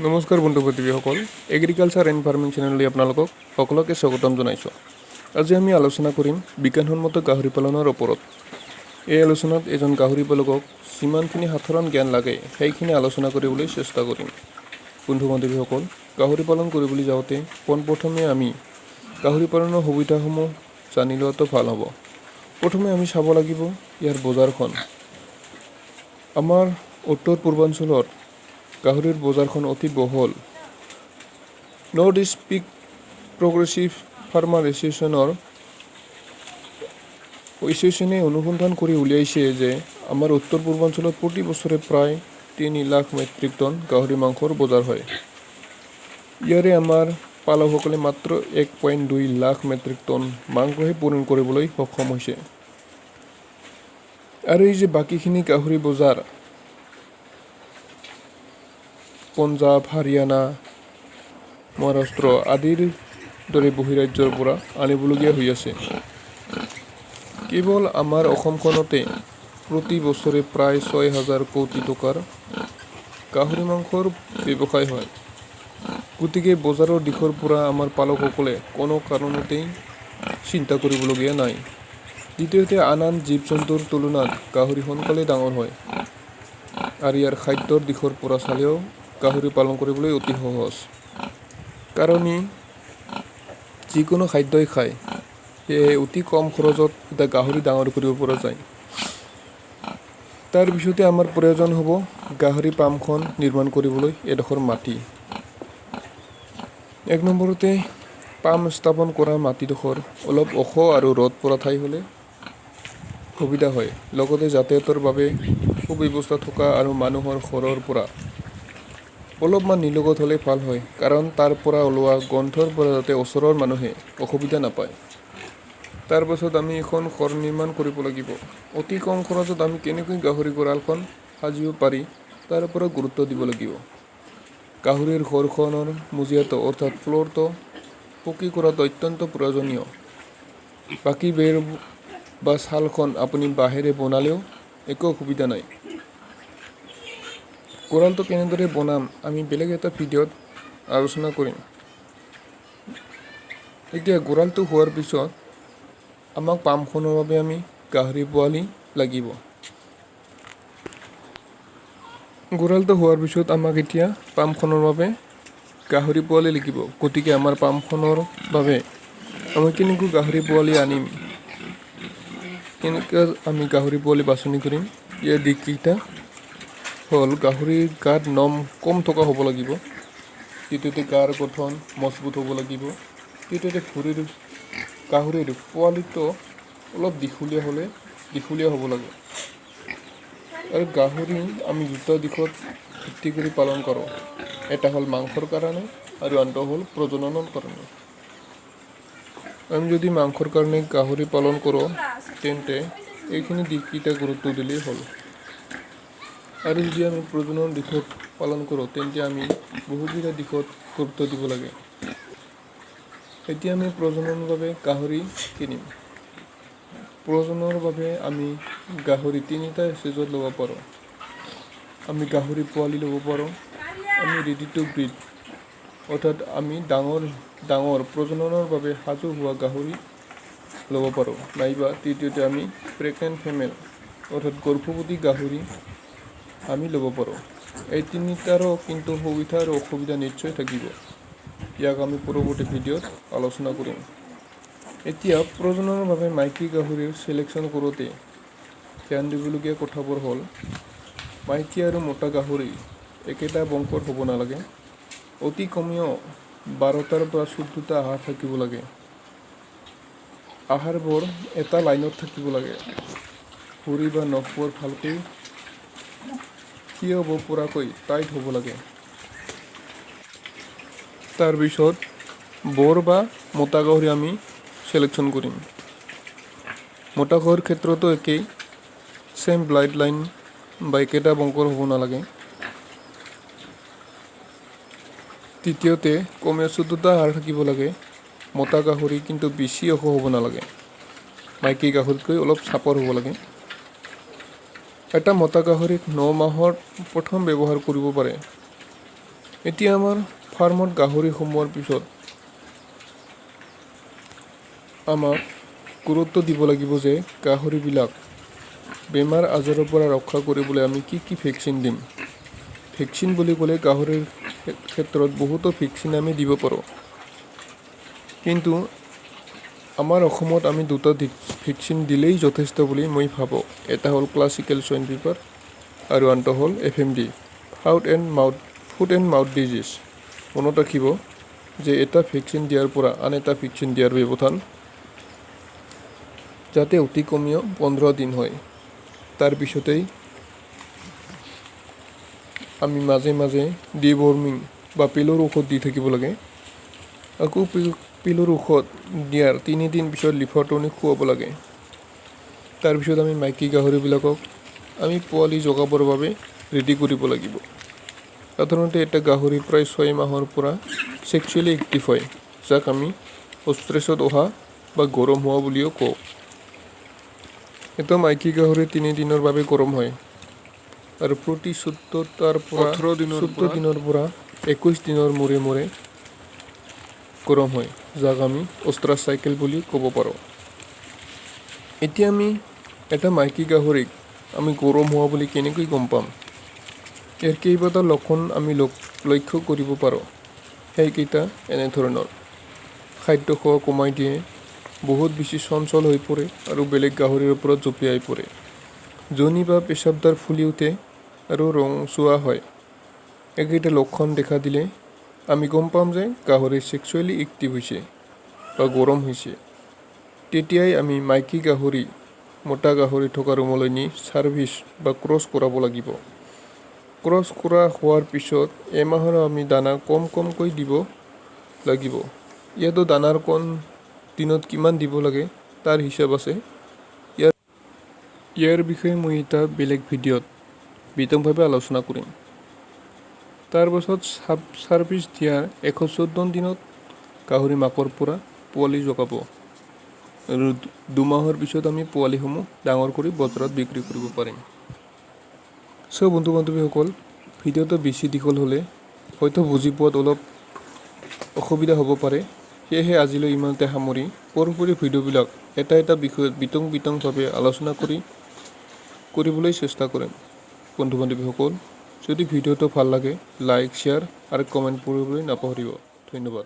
নমস্কাৰ বন্ধু বান্ধৱীসকল, agriculture and farming চেনেললৈ আপোনালোকক সকলোকে স্বাগতম জনাইছোঁ। আজি আমি আলোচনা কৰিম বিজ্ঞানসন্মত গাহৰি পালনৰ ওপৰত। এই আলোচনাত এজন গাহৰি পালকক যিমানখিনি সাধাৰণ জ্ঞান লাগে সেইখিনি আলোচনা কৰিবলৈ চেষ্টা কৰিম। বন্ধু বান্ধৱীসকল, গাহৰি পালন কৰিবলৈ যাওঁতে পোনপ্ৰথমে আমি গাহৰি পালনৰ সুবিধাসমূহ জানি লোৱাটো ভাল হ'ব। প্ৰথমে আমি চাব লাগিব ইয়াৰ বজাৰখন। আমাৰ উত্তৰ পূৰ্বাঞ্চলত গাহৰিৰ বজাৰখন অতি বহল। নৰ্থ ইষ্ট পিক প্ৰগ্ৰেছিভ ফাৰ্মাৰ এছ'চিয়েশ্যনে অনুসন্ধান কৰি উলিয়াইছে যে আমাৰ উত্তৰ পূৰ্বাঞ্চলত প্ৰতি বছৰে প্ৰায় 3 লাখ মেট্ৰিক টন গাহৰি মাংসৰ বজাৰ হয়। ইয়াৰে আমাৰ পালকসকলে মাত্ৰ 1.2 লাখ মেট্ৰিক টন মাংসহে পূৰণ কৰিবলৈ সক্ষম হৈছে। আৰু এই যে বাকীখিনি গাহৰি বজাৰ পঞ্জাৱ, হাৰিয়ানা, মহাৰাষ্ট্ৰ আদিৰ দৰে বহিৰাজ্যৰ পৰা আনিবলগীয়া হৈ আছে। কেৱল আমাৰ অসমখনতে প্ৰতি বছৰে প্ৰায় 6,000 কোটি টকাৰ গাহৰি মাংসৰ ব্যৱসায় হয়। গতিকে বজাৰৰ দিশৰ পৰা আমাৰ পালকসকলে কোনো কাৰণতেই চিন্তা কৰিবলগীয়া নাই। দ্বিতীয়তে, আন জীৱ জন্তুৰ তুলনাত গাহৰি সোনকালে ডাঙৰ হয় আৰু ইয়াৰ খাদ্যৰ দিশৰ পৰা চালেও গাহৰি পালন কৰিবলৈ অতি সহজ, কাৰণ ই যিকোনো খাদ্যই খায়। সেয়ে অতি কম খৰচত এটা গাহৰি ডাঙৰ কৰিব পৰা যায়। তাৰ পিছতে আমাৰ প্ৰয়োজন হ'ব গাহৰি পামখন নিৰ্মাণ কৰিবলৈ এডোখৰ মাটি। 1 নম্বৰতে, পাম স্থাপন কৰা মাটিডোখৰ অলপ ওখ আৰু ৰ'দ পৰা ঠাই হ'লে সুবিধা হয়। লগতে যাতায়াতৰ বাবে সুব্যৱস্থা থকা আৰু মানুহৰ ঘৰৰ পৰা অলপমান নিলগত হ'লে ভাল হয়, কাৰণ তাৰ পৰা ওলোৱা গোন্ধৰ পৰা যাতে ওচৰৰ মানুহে অসুবিধা নাপায়। তাৰ পাছত আমি এখন ঘৰ নিৰ্মাণ কৰিব লাগিব। অতি কম খৰচত আমি কেনেকৈ গাহৰি গঁৰালখন সাজিব পাৰি তাৰ ওপৰত গুৰুত্ব দিব লাগিব। গাহৰিৰ ঘৰখনৰ মজিয়াটো অৰ্থাৎ ফ্ল'ৰটো পকী কৰাটো অত্যন্ত প্ৰয়োজনীয়। বাকী বেৰ বা ছালখন আপুনি বাঁহেৰে বনালেও একো অসুবিধা নাই। গঁৰালটো কেনেদৰে বনাম আমি বেলেগ এটা ভিডিঅ'ত আলোচনা কৰিম। এতিয়া গঁৰালটো হোৱাৰ পিছত আমাক পামখনৰ বাবে আমি গাহৰি পোৱালি লাগিব। গঁৰালটো হোৱাৰ পিছত আমাক এতিয়া পামখনৰ বাবে গাহৰি পোৱালি লাগিব। গতিকে আমাৰ পামখনৰ বাবে আমি কেনেকৈ গাহৰি পোৱালি আনিম, কেনেকৈ আমি গাহৰি পোৱালি বাছনি কৰিম, ইয়াৰ দিশকেইটা হ'ল গাহৰিৰ গাত নম কম থকা হ'ব লাগিব। দ্বিতীয়তে, গাৰ গঠন মজবুত হ'ব লাগিব। তৃতীয়তে, গাহৰিৰ পোৱালিটো অলপ দীঘলীয়া হ'ব লাগে। আৰু গাহৰি আমি দুটা দিশত ভিত্তি কৰি পালন কৰোঁ। এটা হ'ল মাংসৰ কাৰণে আৰু আনটো হ'ল প্ৰজননৰ কাৰণে। আমি যদি মাংসৰ কাৰণে গাহৰি পালন কৰোঁ তেন্তে এইখিনি দিশকেইটা গুৰুত্ব দিলেই হ'ল। আৰু যদি আমি প্ৰজননৰ দিশত পালন কৰোঁ তেন্তে আমি বহুকেইটা দিশত গুৰুত্ব দিব লাগে। এতিয়া আমি প্ৰজননৰ বাবে গাহৰি কিনিম। প্ৰজননৰ বাবে আমি গাহৰি 3টা ষ্টেজত ল'ব পাৰোঁ। আমি গাহৰি পোৱালি ল'ব পাৰোঁ, আমি ৰেডি টু ব্ৰিড অৰ্থাৎ আমি ডাঙৰ প্ৰজননৰ বাবে সাজু হোৱা গাহৰি ল'ব পাৰোঁ, নাইবা তৃতীয়তে আমি প্ৰেগনেণ্ট ফিমেল অৰ্থাৎ গৰ্ভৱতী গাহৰি আমি ল'ব পাৰোঁ। এই 3টাৰো কিন্তু সুবিধা আৰু অসুবিধা নিশ্চয় থাকিব। ইয়াক আমি পৰৱৰ্তী ভিডিঅ'ত আলোচনা কৰিম। এতিয়া প্ৰজননৰ বাবে মাইকী গাহৰিৰ চিলেকশ্যন কৰোঁতে ধ্যান দিবলগীয়া কথাবোৰ হ'ল, মাইকী আৰু মতা গাহৰি একেটা বংশৰ হ'ব নালাগে। অতি কমেও 12টাৰ পৰা 14টা আহাৰ থাকিব লাগে। আহাৰবোৰ এটা লাইনত থাকিব লাগে। ভৰি বা নখবোৰ ভালকৈ থিয় হ'ব পৰাকৈ টাইট হ'ব লাগে। তাৰপিছত বৰ বা মতা গাহৰি আমি চিলেকশ্যন কৰিম। মতা গাহৰিৰ ক্ষেত্ৰতো একেই, চেম ব্লাড লাইন বা একেটা বংশৰ হ'ব নালাগে। তৃতীয়তে, কমেও 14টা হাড় থাকিব লাগে। মতা গাহৰি কিন্তু বেছি ওখ হ'ব নালাগে, মাইকী গাহৰিতকৈ অলপ চাপৰ হ'ব লাগে। এটা মতা গাহৰিক 9 মাহৰ প্ৰথম ব্যৱহাৰ কৰিব পাৰে। এতিয়া আমাৰ ফাৰ্মত গাহৰি সোমোৱাৰ পিছত আমাক গুৰুত্ব দিব লাগিব যে গাহৰিবিলাক বেমাৰ আজাৰৰ পৰা ৰক্ষা কৰিবলৈ আমি কি কি ভেকচিন দিম। ভেকচিন বুলি ক'লে গাহৰিৰ ক্ষেত্ৰত বহুতো ভেকচিন আমি দিব পাৰোঁ, কিন্তু আমাৰ অসমত আমি দুটা ভেকচিন দিলেই যথেষ্ট বুলি মই ভাবোঁ। এটা হ'ল ক্লাছিকেল চুৱাইন ফিভাৰ আৰু আনটো হ'ল FMD, foot and mouth disease. মনত ৰাখিব যে এটা ভেকচিন দিয়াৰ পৰা আন এটা ভেকচিন দিয়াৰ ব্যৱধান যাতে অতি কমেও 15 দিন হয়। তাৰপিছতেই আমি মাজে মাজে ডিৱৰ্মিং বা পিলৰ ঔষধ দি থাকিব লাগে। আকৌ পিলৰ ঔষধ দিয়াৰ 3 দিন পিছত লিভাৰ টনিক খুৱাব লাগে। তাৰপিছত আমি মাইকী গাহৰিবিলাকক আমি পোৱালি জগাবৰ বাবে ৰেডি কৰিব লাগিব। সাধাৰণতে এটা গাহৰি প্ৰায় 6 মাহৰ পৰা ছেক্সুৱেলি এক্টিভ হয়, যাক আমি অষ্ট্ৰেছত অহা বা গৰম হোৱা বুলিও কওঁ। এটা মাইকী গাহৰি 3 দিনৰ বাবে গৰম হয় আৰু প্ৰতি 14 দিনৰ পৰা 21 দিনৰ মূৰে মূৰে গৰম হয়, যাক আমি অষ্ট্ৰাছ চাইকেল বুলি ক'ব পাৰোঁ। এতিয়া আমি এটা মাইকী গাহৰিক আমি গৰম হোৱা বুলি কেনেকৈ গম পাম? ইয়াৰ কেইবাটা লক্ষণ আমি লক্ষ্য কৰিব পাৰোঁ। সেইকেইটা এনেধৰণৰ: খাদ্য খোৱা কমাই দিয়ে, বহুত বেছি চঞ্চল হৈ পৰে আৰু বেলেগ গাহৰিৰ ওপৰত জঁপিয়াই পৰে, যোনি বা পেচাবদাৰ ফুলি উঠে আৰু ৰংচোৱা হয়। এইকেইটা লক্ষণ দেখা দিলে আমি গম পাম যে গাহৰি ছেক্সুৱেলি এক্টিভ হৈছে বা গৰম হৈছে। তেতিয়াই আমি মাইকী গাহৰি মতা গাহৰি থকা ৰুমলৈ নি ছাৰ্ভিচ বা ক্ৰছ কৰাব লাগিব। ক্ৰছ কৰা হোৱাৰ পিছত এমাহৰ আমি দানা কমকৈ দিব লাগিব। ইয়াতো দানাৰ কণ দিনত কিমান দিব লাগে তাৰ হিচাপ আছে। ইয়াৰ বিষয়ে মই এটা বেলেগ ভিডিঅ'ত বিতংভাৱে আলোচনা কৰিম। তাৰ পাছত ছাৰ্ভিচ দিয়াৰ 114 দিনত গাহৰি মাকৰ পৰা পোৱালি জগাব আৰু 2 মাহৰ পিছত আমি পোৱালিসমূহ ডাঙৰ কৰি বজাৰত বিক্ৰী কৰিব পাৰিম। বন্ধু বান্ধৱীসকল, ভিডিঅ'টো বেছি দীঘল হ'লে হয়তো বুজি পোৱাত অলপ অসুবিধা হ'ব পাৰে, সেয়েহে আজিলৈ ইমানতে সামৰি পৰৱৰ্তী ভিডিঅ'বিলাক এটা বিষয়ত বিতংভাৱে আলোচনা কৰিবলৈ চেষ্টা কৰিম। বন্ধু বান্ধৱীসকল, যদি ভিডিঅ'টো ভাল লাগে লাইক, শ্বেয়াৰ আৰু কমেণ্ট কৰিবলৈ নাপাহৰিব। ধন্যবাদ।